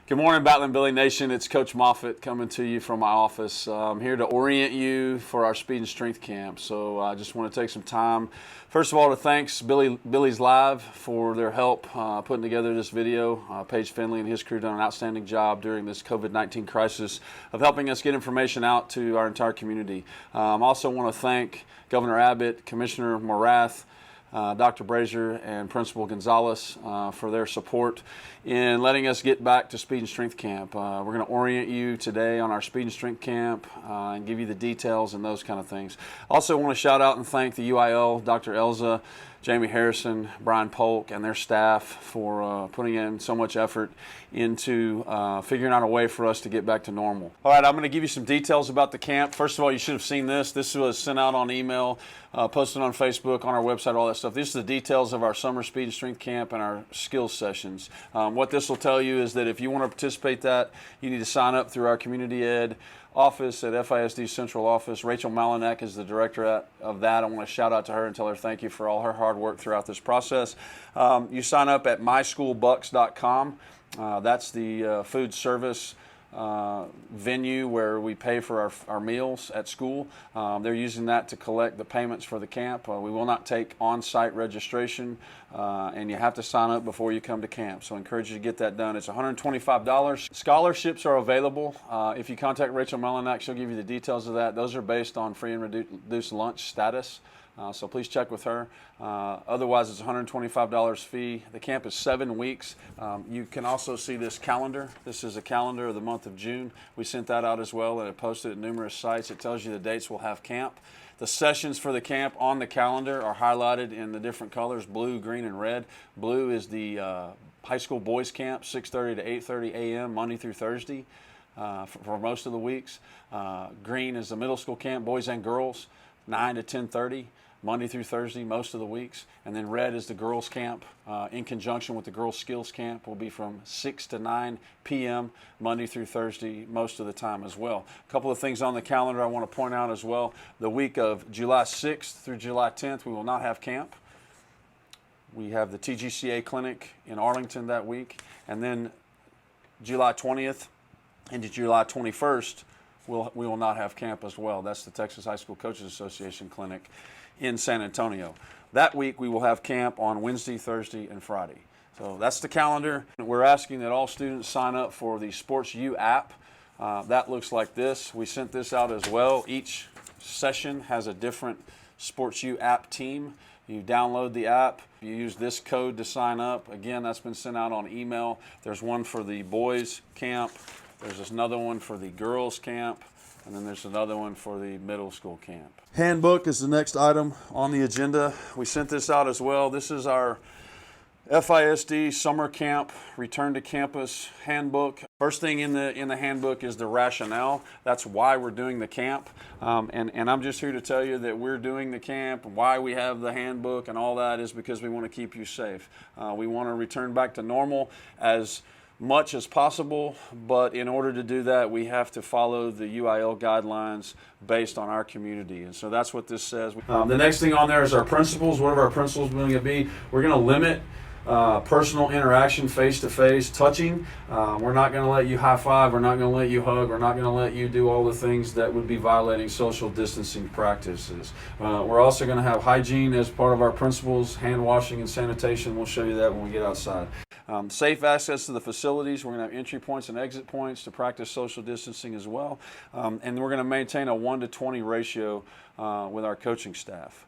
Good morning, Battling Billy Nation. It's Coach Moffett coming to you from my office. I'm here to orient you for our Speed and Strength Camp. So I just want to take some time, first of all, to thanks Billy's Live for their help putting together this video. Paige Finley and his crew done an outstanding job during this COVID-19 crisis of helping us get information out to our entire community. I also want to thank Governor Abbott, Commissioner Morath, Dr. Brazier and Principal Gonzalez for their support in letting us get back to Speed and Strength Camp. We're going to orient you today on our Speed and Strength Camp and give you the details and those kind of things. Also want to shout out and thank the UIL, Dr. Elza, Jamie Harrison, Brian Polk, and their staff for putting in so much effort into figuring out a way for us to get back to normal. All right, I'm going to give you some details about the camp. First of all, you should have seen this. This was sent out on email, posted on Facebook, on our website, all that stuff. These are the details of our summer Speed and Strength Camp and our skills sessions. What this will tell you is that if you want to participate that, you need to sign up through our community ed office at FISD Central Office. Rachel Malinak is the director of that. I want to shout out to her and tell her thank you for all her hard work throughout this process. You sign up at myschoolbucks.com. That's the food service venue where we pay for our meals at school. They're using that to collect the payments for the camp. We will not take on-site registration, and you have to sign up before you come to camp. So I encourage you to get that done. It's $125. Scholarships are available. If you contact Rachel Melinak, she'll give you the details of that. Those are based on free and reduced lunch status. So please check with her. Otherwise, it's $125 fee. The camp is 7 weeks. You can also see this calendar. This is a calendar of the month of June. We sent that out as well, and it posted at numerous sites. It tells you the dates we'll have camp. The sessions for the camp on the calendar are highlighted in the different colors, blue, green, and red. Blue is the high school boys camp, 6:30 to 8:30 a.m. Monday through Thursday for most of the weeks. Green is the middle school camp, boys and girls, 9 to 10:30. Monday through Thursday, most of the weeks. And then red is the girls' camp in conjunction with the girls' skills camp. Will be from 6 to 9 p.m. Monday through Thursday, most of the time as well. A couple of things on the calendar I want to point out as well. The week of July 6th through July 10th, we will not have camp. We have the TGCA clinic in Arlington that week. And then July 20th into July 21st, we will not have camp as well. That's the Texas High School Coaches Association clinic in San Antonio. That week we will have camp on Wednesday, Thursday, and Friday. So that's the calendar. We're asking that all students sign up for the SportsYou app. That looks like this. We sent this out as well. Each session has a different SportsYou app team. You download the app, you use this code to sign up. Again, that's been sent out on email. There's one for the boys camp. There's another one for the girls camp. And then there's another one for the middle school camp. Handbook is the next item on the agenda. We sent this out as well. This is our FISD Summer Camp Return to Campus Handbook. First thing in the handbook is the rationale. That's why we're doing the camp. And I'm just here to tell you that we're doing the camp, why we have the handbook and all that is because we want to keep you safe. We want to return back to normal as much as possible, but in order to do that, we have to follow the UIL guidelines based on our community. And so that's what this says. The next thing on there is our principles. What are our principles going to be? We're going to limit personal interaction, face-to-face, touching. We're not going to let you high-five. We're not going to let you hug. We're not going to let you do all the things that would be violating social distancing practices. We're also going to have hygiene as part of our principles, hand washing and sanitation. We'll show you that when we get outside. Safe access to the facilities. We're going to have entry points and exit points to practice social distancing as well. And we're going to maintain a 1-to-20 ratio with our coaching staff.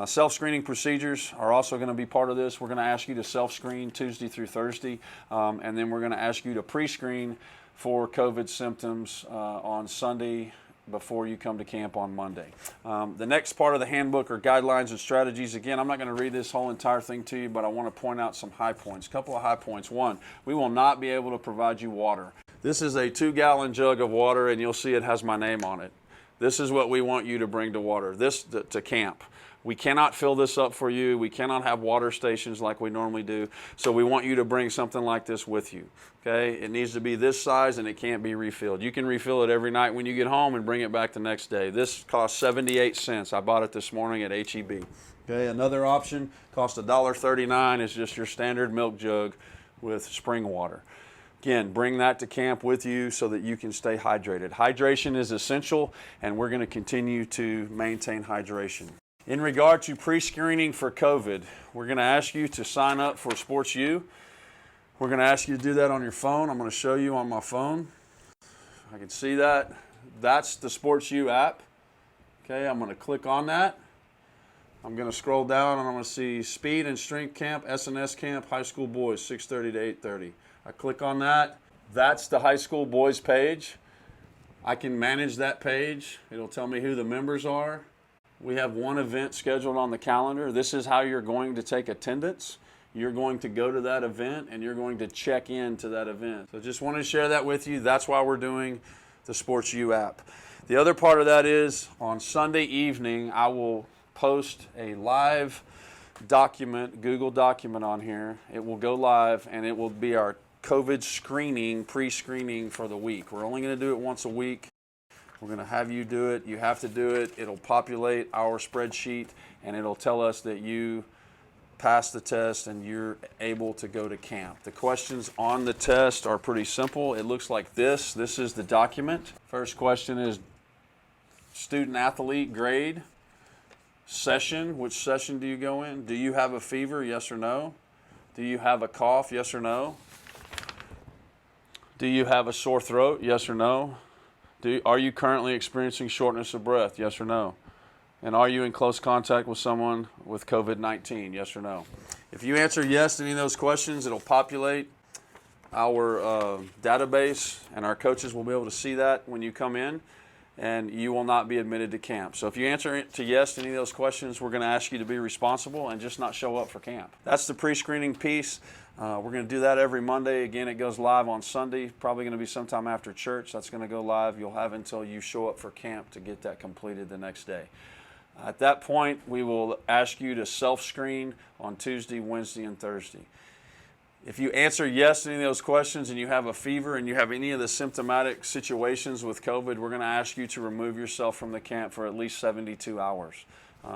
Self-screening procedures are also going to be part of this. We're going to ask you to self-screen Tuesday through Thursday, and then we're going to ask you to pre-screen for COVID symptoms on Sunday before you come to camp on Monday. The next part of the handbook are guidelines and strategies. Again, I'm not going to read this whole entire thing to you, but I want to point out some high points. A couple of high points. One, we will not be able to provide you water. This is a 2-gallon jug of water, and you'll see it has my name on it. This is what we want you to bring to water, to camp. We cannot fill this up for you. We cannot have water stations like we normally do. So we want you to bring something like this with you. Okay? It needs to be this size and it can't be refilled. You can refill it every night when you get home and bring it back the next day. This costs 78 cents. I bought it this morning at HEB. Okay, another option costs $1.39. Is just your standard milk jug with spring water. Again, bring that to camp with you so that you can stay hydrated. Hydration is essential, and we're going to continue to maintain hydration. In regard to pre-screening for COVID, we're going to ask you to sign up for SportsYou. We're going to ask you to do that on your phone. I'm going to show you on my phone. I can see that. That's the SportsYou app. Okay, I'm going to click on that. I'm going to scroll down and I'm going to see Speed and Strength Camp, S&S Camp, High School Boys, 6:30 to 8:30. I click on that. That's the high school boys page. I can manage that page. It'll tell me who the members are. We have one event scheduled on the calendar. This is how you're going to take attendance. You're going to go to that event and you're going to check in to that event. So just want to share that with you. That's why we're doing the SportsYou app. The other part of that is on Sunday evening, I will post a live document, Google document on here. It will go live and it will be our COVID screening, pre-screening for the week. We're only going to do it once a week. We're going to have you do it. You have to do it. It'll populate our spreadsheet and it'll tell us that you passed the test and you're able to go to camp. The questions on the test are pretty simple. It looks like this. This is the document. First question is student athlete grade. Session, which session do you go in? Do you have a fever? Yes or no? Do you have a cough? Yes or no? Do you have a sore throat? Yes or no? Are you currently experiencing shortness of breath? Yes or no? And are you in close contact with someone with COVID-19? Yes or no? If you answer yes to any of those questions, it'll populate our database, and our coaches will be able to see that when you come in, and you will not be admitted to camp. So if you answer to yes to any of those questions, we're going to ask you to be responsible and just not show up for camp. That's the pre-screening piece. We're going to do that every Monday. Again, it goes live on Sunday, probably going to be sometime after church. That's going to go live. You'll have until you show up for camp to get that completed the next day. At that point, we will ask you to self-screen on Tuesday, Wednesday, and Thursday. If you answer yes to any of those questions and you have a fever and you have any of the symptomatic situations with COVID, we're going to ask you to remove yourself from the camp for at least 72 hours.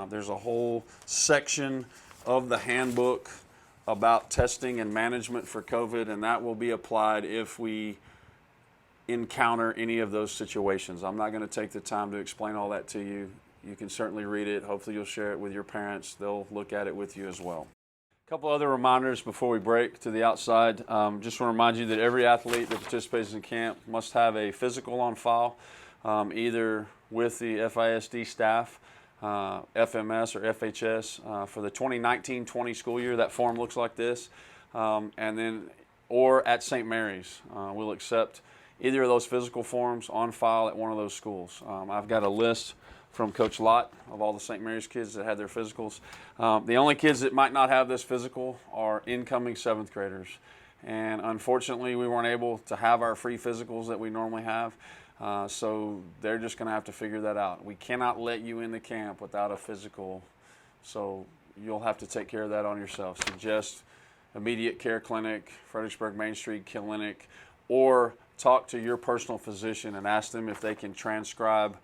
There's a whole section of the handbook about testing and management for COVID, and that will be applied if we encounter any of those situations. I'm not going to take the time to explain all that to you. You can certainly read it. Hopefully you'll share it with your parents. They'll look at it with you as well. A couple other reminders before we break to the outside. Just want to remind you that every athlete that participates in camp must have a physical on file, either with the FISD staff, FMS or FHS, for the 2019-20 school year. That form looks like this, or at St. Mary's. We'll accept either of those physical forms on file at one of those schools. I've got a list from Coach Lott of all the St. Mary's kids that had their physicals. The only kids that might not have this physical are incoming 7th graders. And unfortunately, we weren't able to have our free physicals that we normally have. So they're just going to have to figure that out. We cannot let you in the camp without a physical. So you'll have to take care of that on yourself. Suggest Immediate Care Clinic, Fredericksburg Main Street Clinic, or talk to your personal physician and ask them if they can transcribe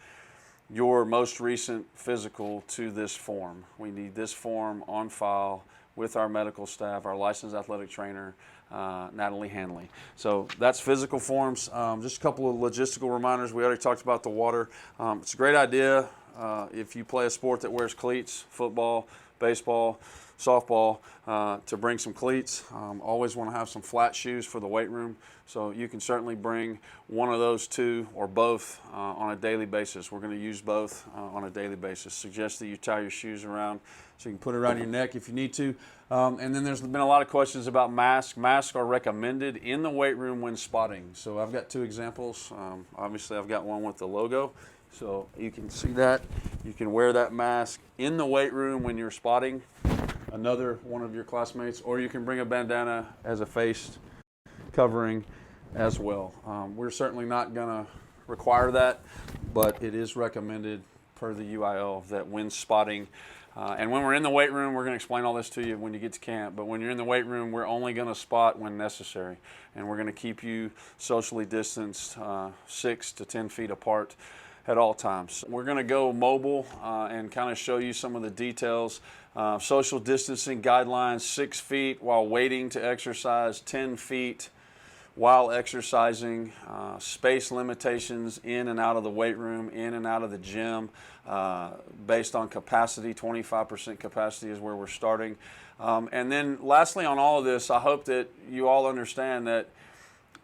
your most recent physical to this form. We need this form on file with our medical staff, our licensed athletic trainer, Natalie Hanley. So that's physical forms. Just a couple of logistical reminders. We already talked about the water. It's a great idea if you play a sport that wears cleats, football, baseball, softball, to bring some cleats. Always want to have some flat shoes for the weight room. So you can certainly bring one of those two or both on a daily basis. We're going to use both on a daily basis. Suggest that you tie your shoes around so you can put it around your neck if you need to. And then there's been a lot of questions about masks. Masks are recommended in the weight room when spotting. So I've got two examples. Obviously, I've got one with the logo. So you can see that. You can wear that mask in the weight room when you're spotting another one of your classmates, or you can bring a bandana as a face covering as well. We're certainly not going to require that, but it is recommended per the UIL that when spotting, and when we're in the weight room, we're going to explain all this to you when you get to camp, but when you're in the weight room, we're only going to spot when necessary, and we're going to keep you socially distanced 6 to 10 feet apart at all times. We're going to go mobile and kind of show you some of the details. Social distancing guidelines, 6 feet while waiting to exercise, 10 feet while exercising, space limitations in and out of the weight room, in and out of the gym, based on capacity. 25% capacity is where we're starting. And then lastly on all of this, I hope that you all understand that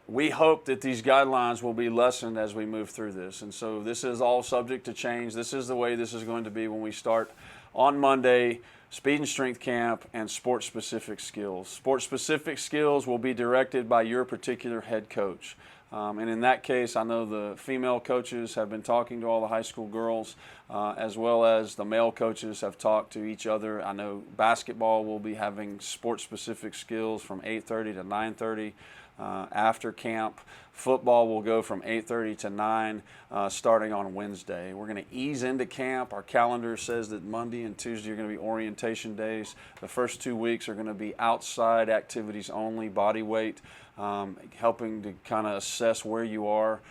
we hope that these guidelines will be lessened as we move through this. And so this is all subject to change. This is the way this is going to be when we start on Monday, speed and strength camp and sport-specific skills. Sport-specific skills will be directed by your particular head coach. And in that case, I know the female coaches have been talking to all the high school girls, as well as the male coaches have talked to each other. I know basketball will be having sport-specific skills from 8:30 to 9:30 after camp. Football will go from 8:30 to 9 starting on Wednesday. We're going to ease into camp. Our calendar says that Monday and Tuesday are going to be orientation days. The first 2 weeks are going to be outside activities only, body weight, helping to kind of assess where you are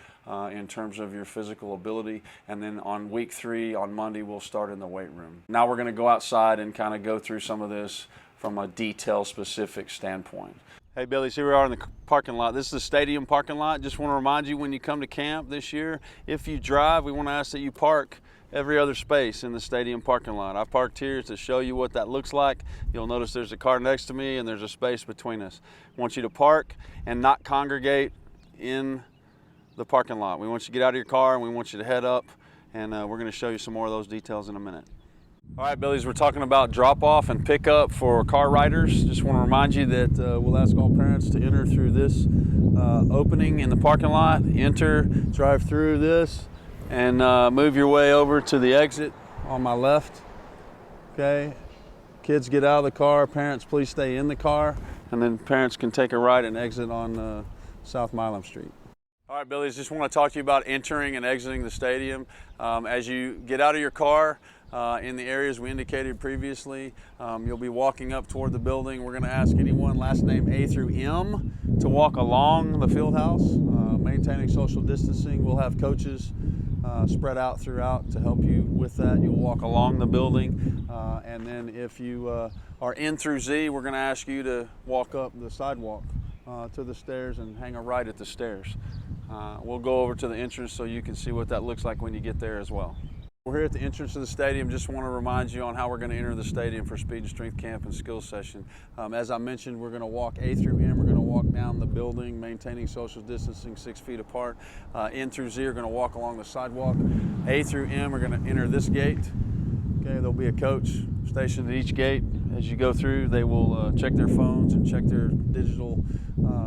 in terms of your physical ability. And then on week 3, on Monday, we'll start in the weight room. Now we're going to go outside and kind of go through some of this from a detail-specific standpoint. Hey Billy, so here we are in the parking lot. This is the stadium parking lot. Just want to remind you, when you come to camp this year, if you drive, we want to ask that you park every other space in the stadium parking lot. I parked here to show you what that looks like. You'll notice there's a car next to me and there's a space between us. I want you to park and not congregate in the parking lot. We want you to get out of your car and we want you to head up, and we're going to show you some more of those details in a minute. All right, Billies, we're talking about drop-off and pick-up for car riders. Just want to remind you that we'll ask all parents to enter through this opening in the parking lot. Enter, drive through this, and move your way over to the exit on my left. Okay, kids get out of the car. Parents, please stay in the car. And then parents can take a right and exit on South Milam Street. All right, Billies, just want to talk to you about entering and exiting the stadium. As you get out of your car, in the areas we indicated previously, you'll be walking up toward the building. We're going to ask anyone last name A through M to walk along the field house, maintaining social distancing. We'll have coaches spread out throughout to help you with that. You'll walk along the building, and then if you are N through Z, we're going to ask you to walk up the sidewalk to the stairs and hang a right at the stairs. We'll go over to the entrance so you can see what that looks like when you get there as well. We're here at the entrance of the stadium. Just want to remind you on how we're going to enter the stadium for speed and strength camp and skills session. As I mentioned, we're going to walk A through M. We're going to walk down the building, maintaining social distancing 6 feet apart. N through Z are going to walk along the sidewalk. A through M are going to enter this gate. Okay, there'll be a coach stationed at each gate. As you go through, they will check their phones and check their digital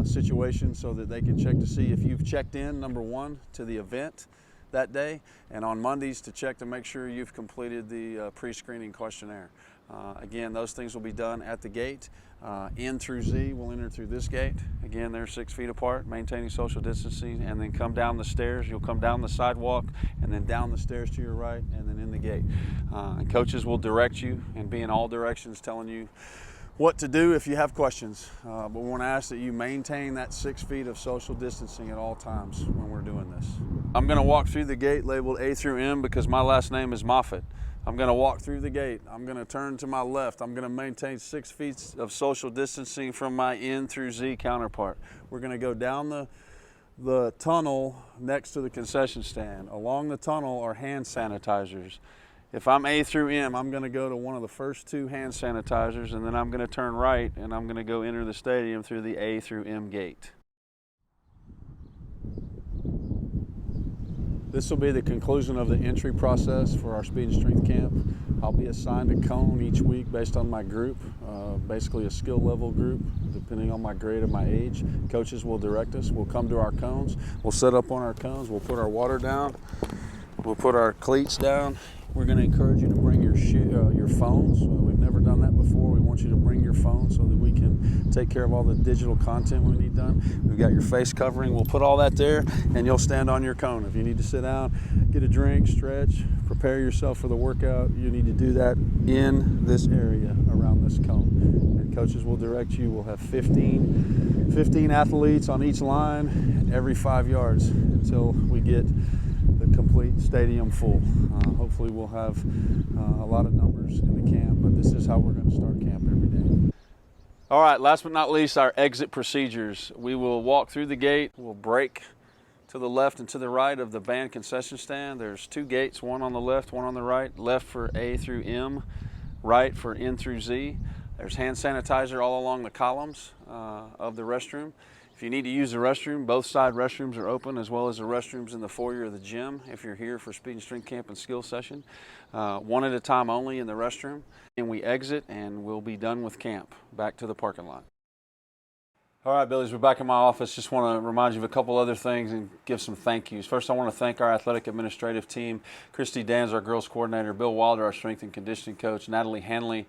situation so that they can check to see if you've checked in, number one, to the event that day, and on Mondays to check to make sure you've completed the pre-screening questionnaire. Again, those things will be done at the gate. N through Z will enter through this gate. Again, they're 6 feet apart, maintaining social distancing, and then come down the stairs. You'll come down the sidewalk and then down the stairs to your right and then in the gate. And coaches will direct you and be in all directions telling you what to do if you have questions. But we want to ask that you maintain that 6 feet of social distancing at all times when we're doing this. I'm going to walk through the gate labeled A through M because my last name is Moffett. I'm going to walk through the gate. I'm going to turn to my left. I'm going to maintain 6 feet of social distancing from my N through Z counterpart. We're going to go down the tunnel next to the concession stand. Along the tunnel are hand sanitizers. If I'm A through M, I'm going to go to one of the first 2 hand sanitizers, and then I'm going to turn right and I'm going to go enter the stadium through the A through M gate. This will be the conclusion of the entry process for our speed and strength camp. I'll be assigned a cone each week based on my group, basically a skill level group, depending on my grade and my age. Coaches will direct us. We'll come to our cones. We'll set up on our cones. We'll put our water down. We'll put our cleats down. We're going to encourage you to bring your phones. We've never done that before. We want you to bring your phone so that we can take care of all the digital content we need done. We've got your face covering. We'll put all that there, and you'll stand on your cone. If you need to sit down, get a drink, stretch, prepare yourself for the workout, you need to do that in this area around this cone. And coaches will direct you. We'll have 15 athletes on each line every 5 yards until we get the complete stadium full. Hopefully we'll have a lot of numbers in the camp, but this is how we're going to start camp every day. All right, last but not least, our exit procedures. We will walk through the gate, we'll break to the left and to the right of the band concession stand. There's 2 gates, one on the left, one on the right. Left for A through M, right for N through Z. There's hand sanitizer all along the columns of the restroom. If you need to use the restroom, both side restrooms are open, as well as the restrooms in the foyer of the gym if you're here for speed and strength camp and skill session. One at a time only in the restroom. And we exit and we'll be done with camp. Back to the parking lot. All right, Billies, we're back in my office. Just want to remind you of a couple other things and give some thank yous. First, I want to thank our athletic administrative team. Christy Dans, our girls coordinator, Bill Wilder, our strength and conditioning coach, Natalie Hanley,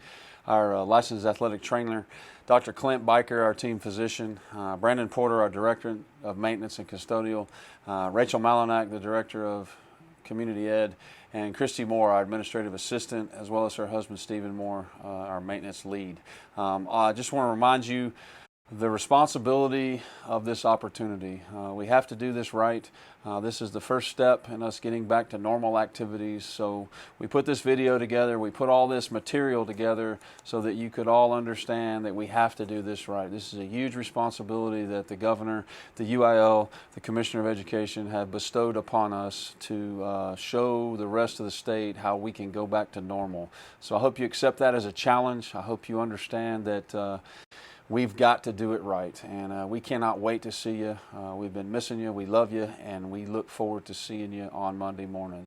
our licensed athletic trainer, Dr. Clint Biker, our team physician, Brandon Porter, our director of maintenance and custodial, Rachel Malinak, the director of community ed, and Christy Moore, our administrative assistant, as well as her husband, Stephen Moore, our maintenance lead. I just want to remind you the responsibility of this opportunity. We have to do this right. This is the first step in us getting back to normal activities. So we put this video together, we put all this material together so that you could all understand that we have to do this right. This is a huge responsibility that the governor, the UIL, the Commissioner of Education have bestowed upon us to show the rest of the state how we can go back to normal. So I hope you accept that as a challenge. I hope you understand that we've got to do it right, and we cannot wait to see you. We've been missing you, we love you, and we look forward to seeing you on Monday morning.